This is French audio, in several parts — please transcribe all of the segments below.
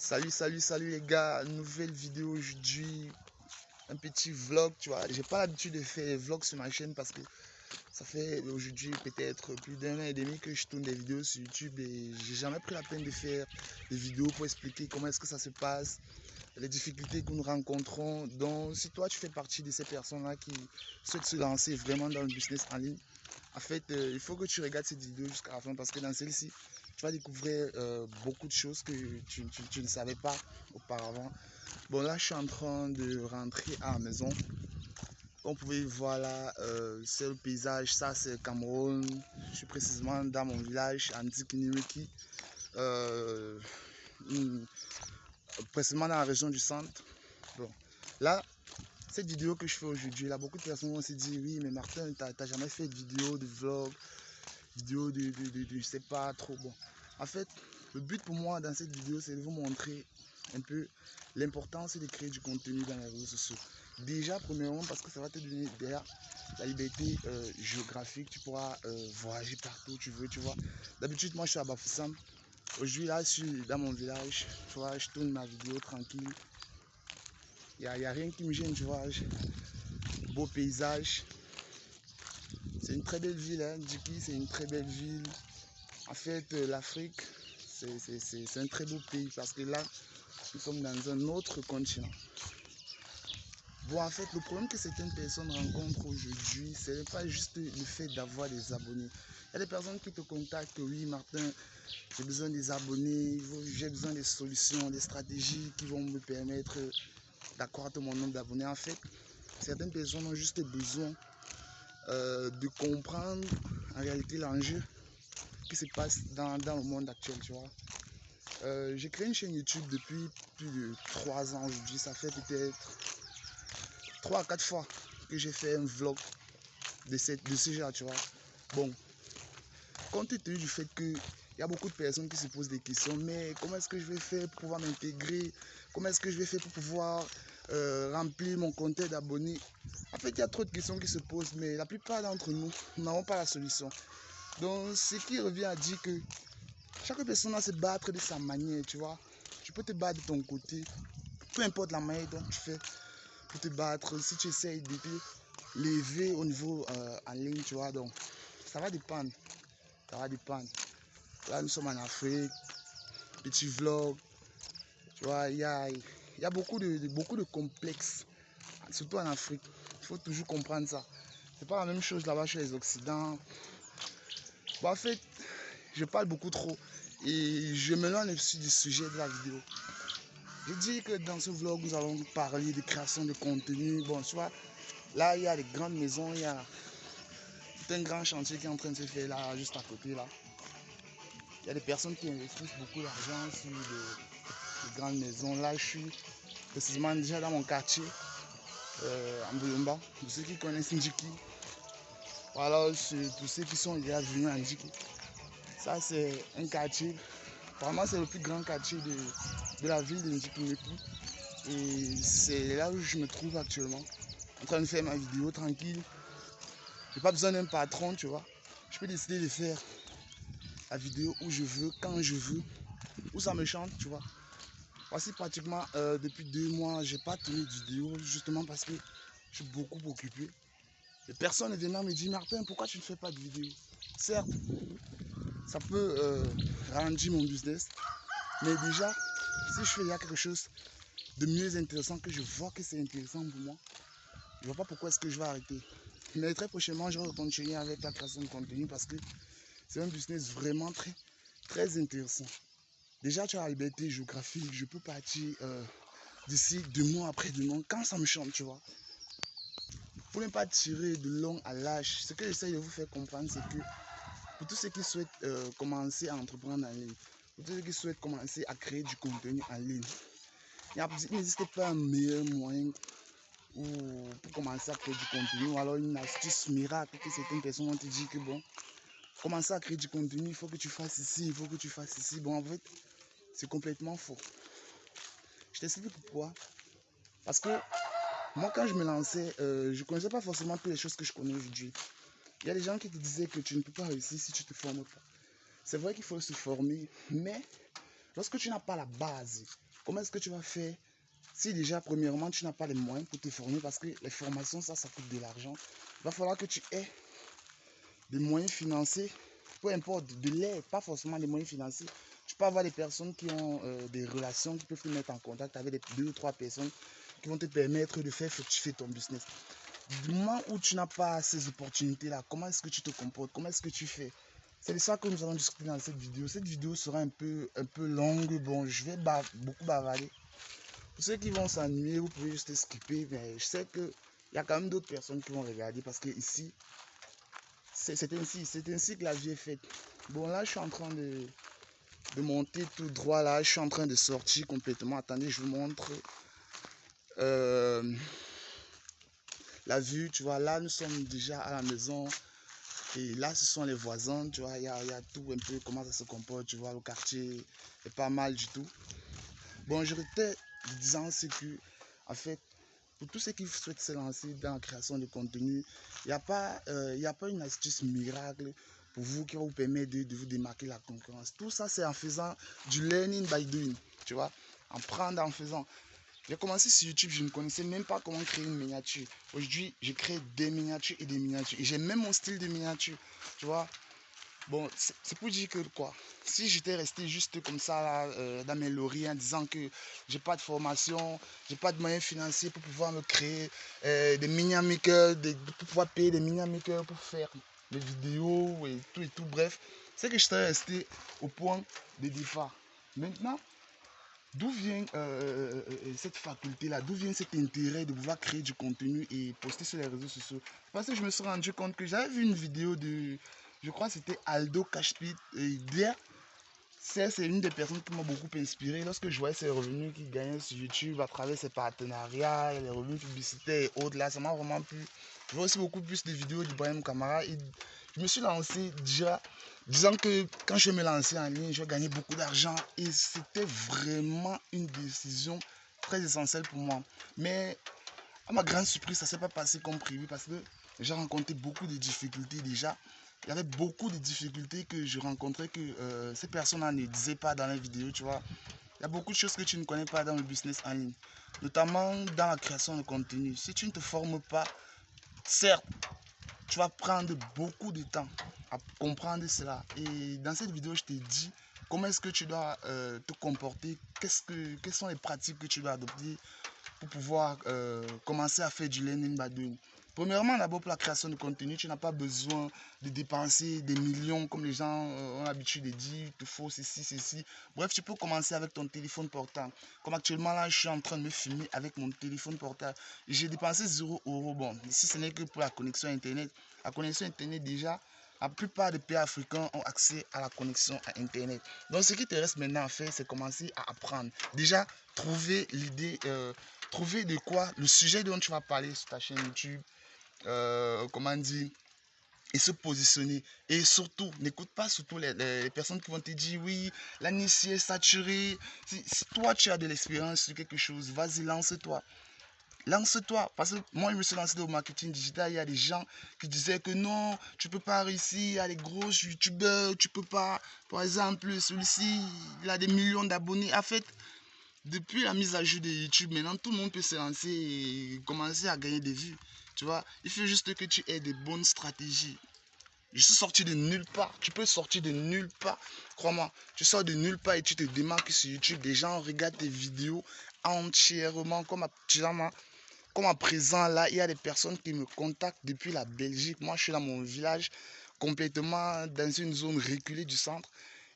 Salut les gars, nouvelle vidéo aujourd'hui, un petit vlog, tu vois. J'ai pas l'habitude de faire des vlogs sur ma chaîne parce que ça fait aujourd'hui peut-être plus d'un an et demi que je tourne des vidéos sur YouTube et j'ai jamais pris la peine de faire des vidéos pour expliquer comment est-ce que ça se passe, les difficultés que nous rencontrons. Donc si toi tu fais partie de ces personnes-là qui souhaitent se lancer vraiment dans le business en ligne, en fait, il faut que tu regardes cette vidéo jusqu'à la fin parce que dans celle-ci, tu vas découvrir beaucoup de choses que tu ne savais pas auparavant. Bon, là, je suis en train de rentrer à la maison. Comme vous pouvez voir là, c'est le paysage. Ça, c'est Cameroun. Je suis précisément dans mon village, Andikiniriki. Euh, Précisément dans la région du centre. Bon, là, cette vidéo que je fais aujourd'hui, là, beaucoup de personnes vont se dire, oui, mais Martin, t'as jamais fait de vidéo, de vlog, vidéo je sais pas trop. Bon, en fait, le but pour moi dans cette vidéo, c'est de vous montrer un peu l'importance de créer du contenu dans les réseaux sociaux. Déjà, premièrement, parce que ça va te donner derrière la liberté géographique. Tu pourras voyager partout où tu veux, tu vois. D'habitude, moi, je suis à Bafoussam. Aujourd'hui, là, je suis dans mon village. Tu vois, je tourne ma vidéo tranquille. Il n'y a rien qui me gêne, tu vois. Beau paysage. C'est une très belle ville, hein. Djiki, c'est une très belle ville. En fait, l'Afrique, c'est un très beau pays parce que là, nous sommes dans un autre continent. Bon, en fait, le problème que certaines personnes rencontrent aujourd'hui, ce n'est pas juste le fait d'avoir des abonnés. Il y a des personnes qui te contactent, oui, Martin, j'ai besoin des abonnés, j'ai besoin des solutions, des stratégies qui vont me permettre d'accroître mon nombre d'abonnés. En fait, certaines personnes ont juste besoin de comprendre en réalité l'enjeu qui se passe dans le monde actuel, tu vois. J'ai créé une chaîne YouTube depuis plus de 3 ans aujourd'hui. Ça fait peut-être 3 à 4 fois que j'ai fait un vlog de ce genre, tu vois. Bon, compte tenu du fait qu'il y a beaucoup de personnes qui se posent des questions, mais comment est-ce que je vais faire pour pouvoir m'intégrer? Comment est-ce que je vais faire pour pouvoir remplir mon compte d'abonnés? En fait, il y a trop de questions qui se posent, mais la plupart d'entre nous n'avons pas la solution. Donc, ce qui revient à dire que chaque personne va se battre de sa manière, tu vois. Tu peux te battre de ton côté, peu importe la manière dont tu fais pour te battre. Si tu essayes de te lever au niveau en ligne, tu vois, donc ça va dépendre. Ça va dépendre. Là, nous sommes en Afrique, petit vlog, tu vois, il y a beaucoup de complexes, surtout en Afrique. Il faut toujours comprendre ça. C'est pas la même chose là-bas chez les Occidentaux. Bon, en fait, je parle beaucoup trop et je m'éloigne du sujet de la vidéo. Je dis que dans ce vlog, nous allons parler de création de contenu. Bon, tu vois, là, il y a des grandes maisons, il y a tout un grand chantier qui est en train de se faire là, juste à côté, là. Il y a des personnes qui investissent beaucoup d'argent sur de grandes maisons. Là, je suis précisément déjà dans mon quartier, en Boulomba. Pour ceux qui connaissent Ndjiki, voilà, pour ceux qui sont déjà venus à Ndjiki. Ça, c'est un quartier. Vraiment, c'est le plus grand quartier de la ville de Ndjiki. Et c'est là où je me trouve actuellement, en train de faire ma vidéo tranquille. J'ai pas besoin d'un patron, tu vois. Je peux décider de faire la vidéo où je veux, quand je veux, où ça me chante, tu vois. Voici pratiquement depuis 2 mois, j'ai pas tourné de vidéo justement parce que je suis beaucoup occupé. Et personne ne vient me dire, Martin, pourquoi tu ne fais pas de vidéo? Certes, ça peut ralentir mon business, mais déjà, si je fais quelque chose de mieux intéressant, que je vois que c'est intéressant pour moi, je ne vois pas pourquoi est-ce que je vais arrêter. Mais très prochainement, je vais continuer avec la création de contenu parce que c'est un business vraiment très intéressant. Déjà, tu as la liberté géographique, je peux partir d'ici 2 mois après demain quand ça me chante, tu vois. Pour ne pas tirer de long à large, ce que j'essaie de vous faire comprendre, c'est que pour tous ceux qui souhaitent commencer à entreprendre en ligne, pour tous ceux qui souhaitent commencer à créer du contenu en ligne, il n'existe pas un meilleur moyen pour commencer à créer du contenu ou alors une astuce miracle que certaines personnes vont te dire que bon, commencer à créer du contenu, il faut que tu fasses ici, il faut que tu fasses ici. Bon, en fait, c'est complètement faux. Je t'explique pourquoi. Parce que moi, quand je me lançais, je ne connaissais pas forcément toutes les choses que je connais aujourd'hui. Il y a des gens qui te disaient que tu ne peux pas réussir si tu ne te formes pas. C'est vrai qu'il faut se former, mais Lorsque tu n'as pas la base, comment est-ce que tu vas faire si déjà, premièrement, tu n'as pas les moyens pour te former? Parce que les formations, ça coûte de l'argent. Il va falloir que tu aies des moyens financiers, peu importe, de l'aide, pas forcément des moyens financiers. Tu peux avoir des personnes qui ont des relations, qui peuvent te mettre en contact avec deux ou trois personnes qui vont te permettre de faire fructifier ton business. Du moment où tu n'as pas ces opportunités-là, comment est-ce que tu te comportes? Comment est-ce que tu fais? C'est de ça que nous allons discuter dans cette vidéo. Cette vidéo sera un peu longue. Bon, je vais beaucoup bavarder. Pour ceux qui vont s'ennuyer, vous pouvez juste skipper. Mais je sais qu'il y a quand même d'autres personnes qui vont regarder parce que ici, c'est ainsi que la vie est faite. Bon, là, je suis en train de monter tout droit. Là, je suis en train de sortir complètement. Attendez, je vous montre la vue. Tu vois, là, nous sommes déjà à la maison. Et là, ce sont les voisins. Tu vois, il y a tout un peu comment ça se comporte. Tu vois, le quartier est pas mal du tout. Bon, je étais disant, c'est que, en fait, pour tous ceux qui souhaitent se lancer dans la création de contenu, il n'y a pas une astuce miracle pour vous qui va vous permettre de vous démarquer la concurrence. Tout ça, c'est en faisant du learning by doing, tu vois, en prendre, en faisant. J'ai commencé sur YouTube, je ne connaissais même pas comment créer une miniature. Aujourd'hui, je crée des miniatures et des miniatures. Et j'ai même mon style de miniature, tu vois. Bon, c'est pour dire que quoi, si j'étais resté juste comme ça là, dans mes lauriers en disant que j'ai pas de formation, j'ai pas de moyens financiers pour pouvoir me créer des mini-makers, pour pouvoir payer des mini-makers pour faire des vidéos et tout, bref, c'est que je serais resté au point de départ. Maintenant, d'où vient cette faculté-là, d'où vient cet intérêt de pouvoir créer du contenu et poster sur les réseaux sociaux? Parce que je me suis rendu compte que j'avais vu une vidéo de, je crois que c'était Aldo Cashpit. C'est une des personnes qui m'a beaucoup inspiré. Lorsque je voyais ses revenus qu'il gagnait sur YouTube à travers ses partenariats, et les revenus publicitaires et autres, là, ça m'a vraiment plu. Je vois aussi beaucoup plus de vidéos d'Ibrahim Kamara. Et je me suis lancé déjà disant que quand je vais me lancer en ligne, je vais gagner beaucoup d'argent. Et c'était vraiment une décision très essentielle pour moi. Mais à ma grande surprise, ça ne s'est pas passé comme prévu parce que j'ai rencontré beaucoup de difficultés déjà. Il y avait beaucoup de difficultés que je rencontrais que ces personnes ne disaient pas dans les vidéos, tu vois. Il y a beaucoup de choses que tu ne connais pas dans le business en ligne, notamment dans la création de contenu. Si tu ne te formes pas, certes, tu vas prendre beaucoup de temps à comprendre cela. Et dans cette vidéo, je t'ai dit comment est-ce que tu dois te comporter, quelles sont les pratiques que tu dois adopter pour pouvoir commencer à faire du learning by doing. Premièrement, d'abord pour la création de contenu, tu n'as pas besoin de dépenser des millions comme les gens ont l'habitude de dire, il te faut ceci, ceci. Bref, tu peux commencer avec ton téléphone portable. Comme actuellement là, je suis en train de me filmer avec mon téléphone portable. J'ai dépensé 0 €. Bon, ici ce n'est que pour la connexion Internet. La connexion Internet déjà, la plupart des pays africains ont accès à la connexion à Internet. Donc ce qui te reste maintenant à faire, c'est commencer à apprendre. Déjà, trouver l'idée, trouver de quoi, le sujet dont tu vas parler sur ta chaîne YouTube, comment dire, et se positionner. Et surtout, n'écoute pas surtout les personnes qui vont te dire oui, la niche est saturée. Si toi tu as de l'expérience sur quelque chose, vas-y, lance-toi. Lance-toi, parce que moi je me suis lancé dans le marketing digital, il y a des gens qui disaient que non, tu peux pas réussir, il y a les gros youtubeurs, tu peux pas, par exemple, celui-ci, il a des millions d'abonnés. En fait, depuis la mise à jour de YouTube, maintenant tout le monde peut se lancer et commencer à gagner des vues. Tu vois, il faut juste que tu aies des bonnes stratégies. Je suis sorti de nulle part. Tu peux sortir de nulle part. Crois-moi, tu sors de nulle part et tu te démarques sur YouTube. Des gens regardent tes vidéos entièrement. Comme à présent, là, il y a des personnes qui me contactent depuis la Belgique. Moi, je suis dans mon village, complètement dans une zone reculée du centre.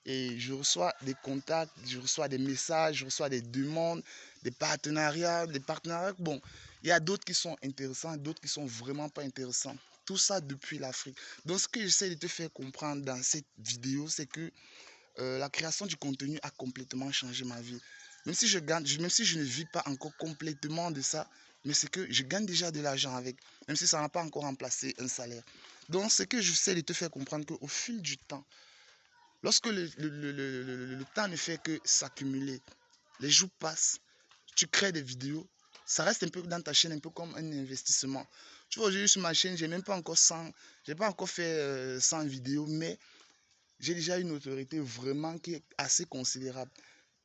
Et je reçois des contacts, je reçois des messages, je reçois des demandes, des partenariats. Bon, il y a d'autres qui sont intéressants, d'autres qui sont vraiment pas intéressants. Tout ça depuis l'Afrique. Donc, ce que j'essaie de te faire comprendre dans cette vidéo, c'est que la création du contenu a complètement changé ma vie. Même si même si je ne vis pas encore complètement de ça, mais c'est que je gagne déjà de l'argent avec, même si ça n'a pas encore remplacé un salaire. Donc, ce que j'essaie de te faire comprendre, qu'au fil du temps, lorsque le temps ne fait que s'accumuler, les jours passent, tu crées des vidéos, ça reste un peu dans ta chaîne, un peu comme un investissement. Tu vois, aujourd'hui sur ma chaîne, j'ai même pas encore 100, j'ai pas encore fait 100 vidéos, mais j'ai déjà une autorité vraiment qui est assez considérable.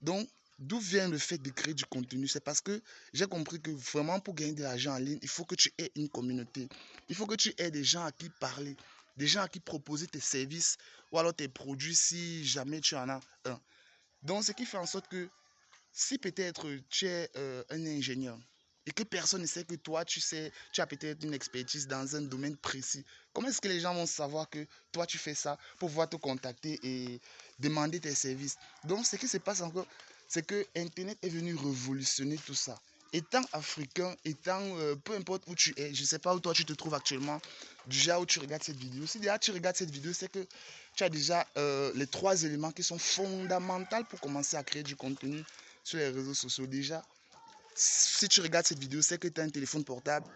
Donc, d'où vient le fait de créer du contenu? C'est parce que j'ai compris que vraiment pour gagner de l'argent en ligne, il faut que tu aies une communauté. Il faut que tu aies des gens à qui parler, des gens à qui proposer tes services ou alors tes produits si jamais tu en as un. Donc, ce qui fait en sorte que si peut-être tu es un ingénieur et que personne ne sait que toi, tu sais, tu as peut-être une expertise dans un domaine précis, comment est-ce que les gens vont savoir que toi, tu fais ça pour pouvoir te contacter et demander tes services? Donc, ce qui se passe encore, c'est que Internet est venu révolutionner tout ça. Étant africain, peu importe où tu es, je ne sais pas où toi tu te trouves actuellement, déjà où tu regardes cette vidéo. Si déjà tu regardes cette vidéo, c'est que tu as déjà les 3 éléments qui sont fondamentaux pour commencer à créer du contenu sur les réseaux sociaux. Déjà, si tu regardes cette vidéo, c'est que tu as un téléphone portable,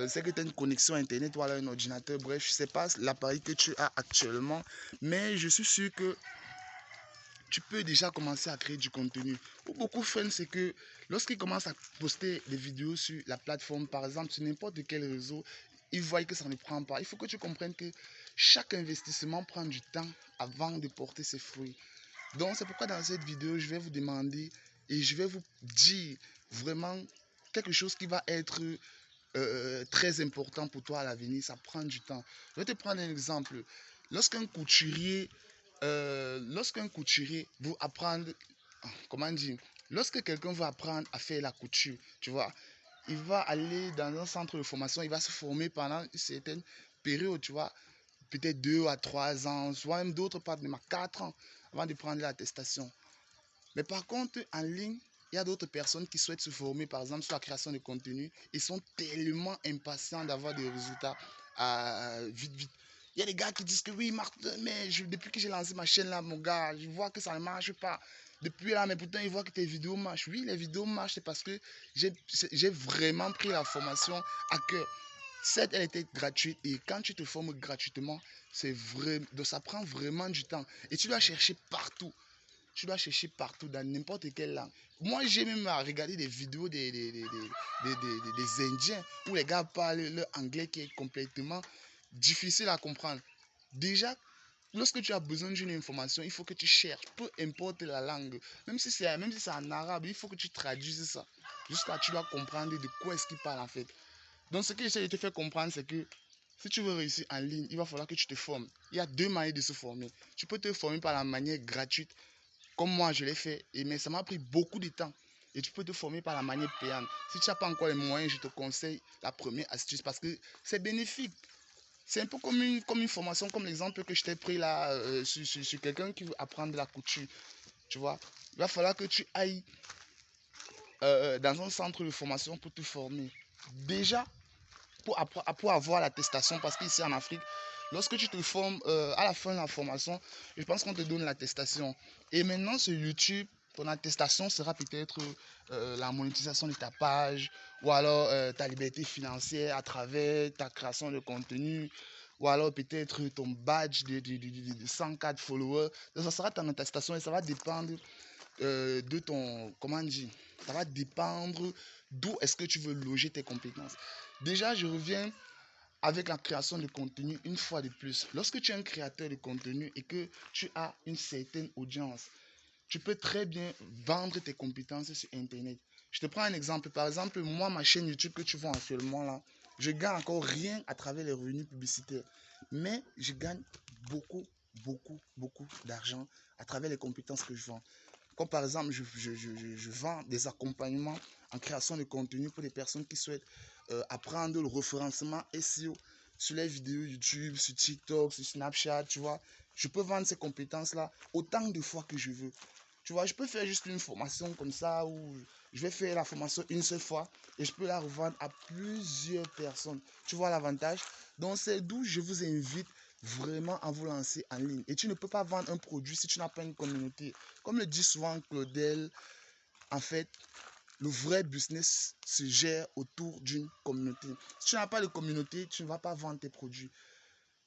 c'est que tu as une connexion internet ou alors un ordinateur. Bref, je ne sais pas l'appareil que tu as actuellement, mais je suis sûr que tu peux déjà commencer à créer du contenu. Pour beaucoup freinent, c'est que lorsqu'ils commencent à poster des vidéos sur la plateforme, par exemple, sur n'importe quel réseau, ils voient que ça ne prend pas. Il faut que tu comprennes que chaque investissement prend du temps avant de porter ses fruits. Donc, c'est pourquoi dans cette vidéo, je vais vous demander et je vais vous dire vraiment quelque chose qui va être très important pour toi à l'avenir. Ça prend du temps. Je vais te prendre un exemple. Lorsqu'un couturier, veut apprendre, comment dire, lorsque quelqu'un veut apprendre à faire la couture, tu vois, il va aller dans un centre de formation, il va se former pendant une certaine période, tu vois, peut-être 2 à 3 ans, soit même d'autres partent même à 4 ans avant de prendre l'attestation. Mais par contre, en ligne, il y a d'autres personnes qui souhaitent se former, par exemple, sur la création de contenu. Ils sont tellement impatients d'avoir des résultats vite, vite. Il y a des gars qui disent que oui, Martin, mais depuis que j'ai lancé ma chaîne là, mon gars, je vois que ça ne marche pas. Depuis là, mais pourtant, ils voient que tes vidéos marchent. Oui, les vidéos marchent, c'est parce que j'ai vraiment pris la formation à cœur. Certes, elle était gratuite et quand tu te formes gratuitement, c'est vrai, ça prend vraiment du temps. Et tu dois chercher partout. Tu dois chercher partout dans n'importe quelle langue. Moi, j'ai même regardé des vidéos des Indiens où les gars parlent leur anglais qui est complètement difficile à comprendre. Déjà, lorsque tu as besoin d'une information, il faut que tu cherches, peu importe la langue. Même si c'est en arabe, il faut que tu traduises ça. Jusqu'à tu dois comprendre de quoi est-ce qu'il parle en fait. Donc, ce que j'essaie de te faire comprendre, c'est que si tu veux réussir en ligne, il va falloir que tu te formes. Il y a 2 manières de se former. Tu peux te former par la manière gratuite comme moi je l'ai fait, mais ça m'a pris beaucoup de temps. Et tu peux te former par la manière payante. Si tu n'as pas encore les moyens, je te conseille la première astuce parce que c'est bénéfique. C'est un peu comme une formation, comme l'exemple que je t'ai pris là sur quelqu'un qui veut apprendre la couture. Tu vois, il va falloir que tu ailles dans un centre de formation pour te former. Déjà, pour avoir l'attestation, parce qu'ici en Afrique, lorsque tu te formes, à la fin de la formation, je pense qu'on te donne l'attestation. Et maintenant, sur YouTube, ton attestation sera peut-être la monétisation de ta page, ou alors ta liberté financière à travers ta création de contenu, ou alors peut-être ton badge de 104 followers. Donc, ça sera ton attestation et ça va dépendre de ton, comment dire, ça va dépendre d'où est-ce que tu veux loger tes compétences. Déjà, je reviens avec la création de contenu une fois de plus. Lorsque tu es un créateur de contenu et que tu as une certaine audience, tu peux très bien vendre tes compétences sur Internet. Je te prends un exemple. Par exemple, moi, ma chaîne YouTube que tu vois actuellement là, je gagne encore rien à travers les revenus publicitaires. Mais je gagne beaucoup, beaucoup d'argent à travers les compétences que je vends. Comme par exemple, je vends des accompagnements en création de contenu pour les personnes qui souhaitent apprendre le référencement SEO sur les vidéos YouTube, sur TikTok, sur Snapchat, tu vois. Je peux vendre ces compétences-là autant de fois que je veux. Tu vois, je peux faire juste une formation comme ça où je vais faire la formation une seule fois et je peux la revendre à plusieurs personnes. Tu vois l'avantage? Donc, c'est d'où je vous invite vraiment à vous lancer en ligne. Et tu ne peux pas vendre un produit si tu n'as pas une communauté. Comme le dit souvent Claudel, en fait, le vrai business se gère autour d'une communauté. Si tu n'as pas de communauté, tu ne vas pas vendre tes produits.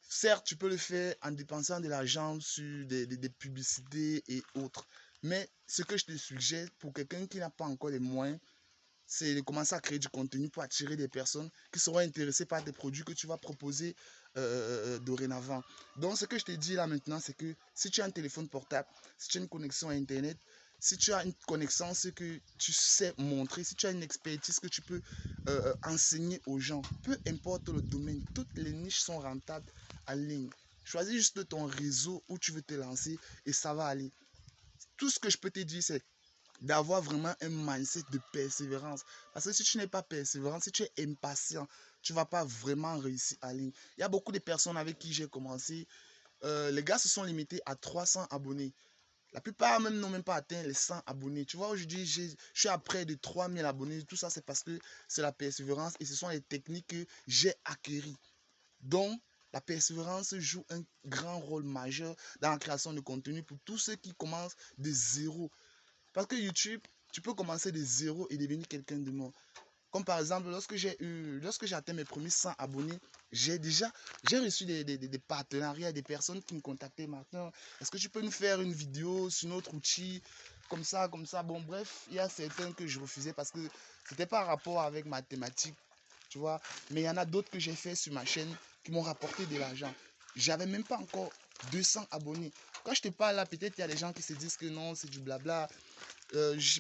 Certes, tu peux le faire en dépensant de l'argent sur des publicités et autres. Mais ce que je te suggère pour quelqu'un qui n'a pas encore les moyens, c'est de commencer à créer du contenu pour attirer des personnes qui seront intéressées par des produits que tu vas proposer dorénavant. Donc, ce que je te dis là maintenant, c'est que si tu as un téléphone portable, si tu as une connexion à Internet, si tu as une connaissance que tu sais montrer, si tu as une expertise que tu peux enseigner aux gens, peu importe le domaine, toutes les niches sont rentables en ligne. Choisis juste ton réseau où tu veux te lancer et ça va aller. Tout ce que je peux te dire, c'est d'avoir vraiment un mindset de persévérance. Parce que si tu n'es pas persévérant, si tu es impatient, tu ne vas pas vraiment réussir en ligne. Il y a beaucoup de personnes avec qui j'ai commencé. Les gars se sont limités à 300 abonnés. La plupart même n'ont même pas atteint les 100 abonnés. Tu vois, aujourd'hui, je suis à près de 3000 abonnés. Tout ça, c'est parce que c'est la persévérance et ce sont les techniques que j'ai acquises. Donc, la persévérance joue un grand rôle majeur dans la création de contenu pour tous ceux qui commencent de zéro. Parce que YouTube, tu peux commencer de zéro et devenir quelqu'un de bon. Comme par exemple, lorsque j'ai atteint mes premiers 100 abonnés, j'ai reçu des partenariats, des personnes qui me contactaient maintenant. Est-ce que tu peux nous faire une vidéo sur notre outil, comme ça, comme ça. Bon, bref, il y a certains que je refusais parce que c'était pas rapport avec ma thématique, tu vois. Mais il y en a d'autres que j'ai fait sur ma chaîne qui m'ont rapporté de l'argent. J'avais même pas encore 200 abonnés. Quand je te parle là, peut-être il y a des gens qui se disent que non, c'est du blabla.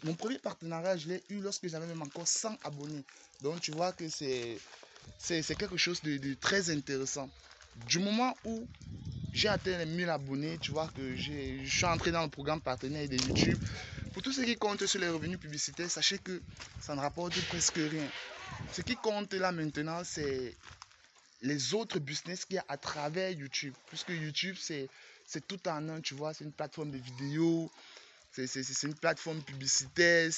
Mon premier partenariat, je l'ai eu lorsque j'avais même encore 100 abonnés. Donc tu vois que c'est quelque chose de très intéressant. Du moment où j'ai atteint les 1000 abonnés, tu vois que je suis entré dans le programme partenaire de YouTube. Pour tous ceux qui comptent sur les revenus publicitaires, sachez que ça ne rapporte presque rien. Ce qui compte là maintenant, c'est les autres business qu'il y a à travers YouTube. Puisque YouTube, c'est tout en un, tu vois, c'est une plateforme de vidéos. C'est une plateforme publicitaire.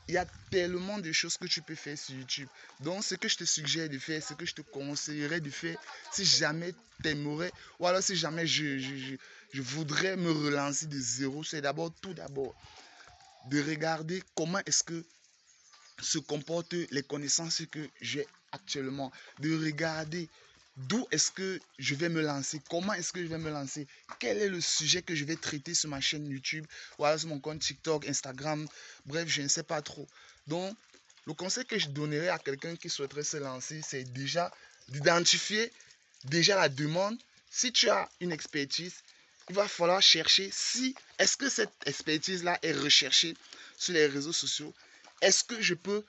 Il y a tellement de choses que tu peux faire sur YouTube. Donc, ce que je te suggère de faire, ce que je te conseillerais de faire, si jamais tu aimerais, ou alors si jamais je voudrais me relancer de zéro, c'est tout d'abord, de regarder comment est-ce que se comportent les connaissances que j'ai actuellement. De regarder d'où est-ce que je vais me lancer, comment est-ce que je vais me lancer, quel est le sujet que je vais traiter sur ma chaîne YouTube, ou alors sur mon compte TikTok, Instagram, bref, je ne sais pas trop. Donc, le conseil que je donnerais à quelqu'un qui souhaiterait se lancer, c'est déjà d'identifier déjà la demande. Si tu as une expertise, il va falloir chercher si, est-ce que cette expertise-là est recherchée sur les réseaux sociaux. Est-ce que je peux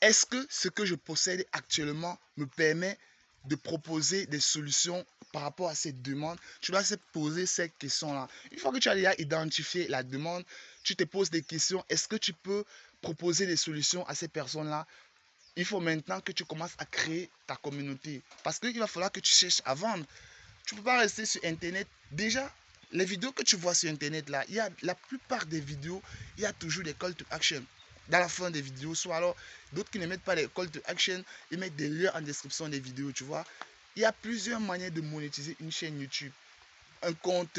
Est-ce que ce que je possède actuellement me permet de proposer des solutions par rapport à cette demande? Tu dois se poser ces questions-là. Une fois que tu as déjà identifié la demande, tu te poses des questions. Est-ce que tu peux proposer des solutions à ces personnes-là? Il faut maintenant que tu commences à créer ta communauté. Parce qu'il va falloir que tu cherches à vendre. Tu ne peux pas rester sur Internet. Déjà, les vidéos que tu vois sur Internet, là, il y a la plupart des vidéos, il y a toujours des call to action dans la fin des vidéos. Soit alors, d'autres qui ne mettent pas les call to action, ils mettent des liens en description des vidéos, tu vois. Il y a plusieurs manières de monétiser une chaîne YouTube. Un compte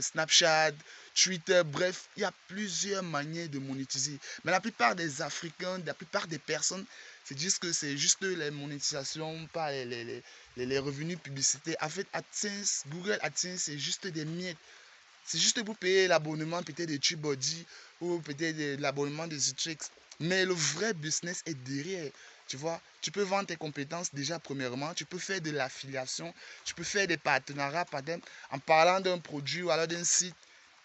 Snapchat, Twitter, bref, il y a plusieurs manières de monétiser. Mais la plupart des Africains, la plupart des personnes, c'est juste que c'est juste les monétisations, pas les revenus publicitaires. En fait, AdSense, Google AdSense, c'est juste des miettes. C'est juste pour payer l'abonnement peut-être de TubeBuddy ou peut-être l'abonnement de Citrix. Mais le vrai business est derrière. Tu vois, tu peux vendre tes compétences déjà premièrement, tu peux faire de l'affiliation, tu peux faire des partenariats par exemple, en parlant d'un produit ou alors d'un site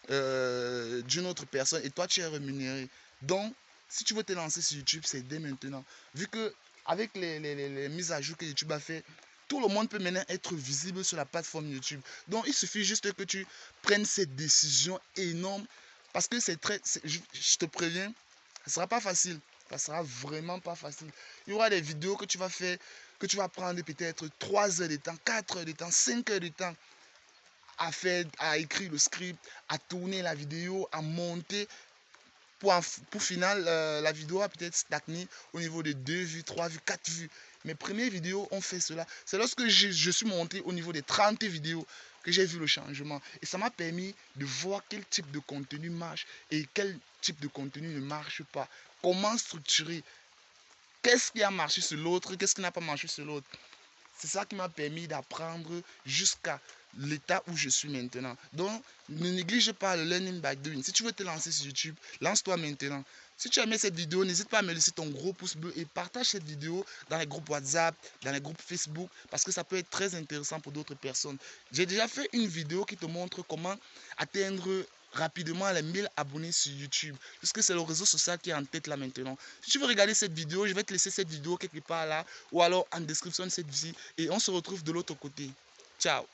d'une autre personne et toi tu es rémunéré. Donc, si tu veux te lancer sur YouTube, c'est dès maintenant. Vu que avec les mises à jour que YouTube a fait, tout le monde peut maintenant être visible sur la plateforme YouTube. Donc, il suffit juste que tu prennes cette décision énorme parce que je te préviens, ce ne sera pas facile. Ça sera vraiment pas facile. Il y aura des vidéos que tu vas faire, que tu vas prendre peut-être 3 heures de temps, 4 heures de temps, 5 heures de temps à écrire le script, à tourner la vidéo, à monter. Pour final, la vidéo a peut-être stagné au niveau de 2 vues, 3 vues, 4 vues. Mes premières vidéos ont fait cela. C'est lorsque je suis monté au niveau des 30 vidéos que j'ai vu le changement. Et ça m'a permis de voir quel type de contenu marche et quel type de contenu ne marche pas. Comment structurer. Qu'est-ce qui a marché sur l'autre, qu'est-ce qui n'a pas marché sur l'autre. C'est ça qui m'a permis d'apprendre jusqu'à l'état où je suis maintenant. Donc, ne néglige pas le learning by doing. Si tu veux te lancer sur YouTube, lance-toi maintenant. Si tu as aimé cette vidéo, n'hésite pas à me laisser ton gros pouce bleu et partage cette vidéo dans les groupes WhatsApp, dans les groupes Facebook, parce que ça peut être très intéressant pour d'autres personnes. J'ai déjà fait une vidéo qui te montre comment atteindre rapidement les 1000 abonnés sur YouTube, puisque c'est le réseau social qui est en tête là maintenant. Si tu veux regarder cette vidéo, je vais te laisser cette vidéo quelque part là, ou alors en description de cette vidéo, et on se retrouve de l'autre côté. Ciao.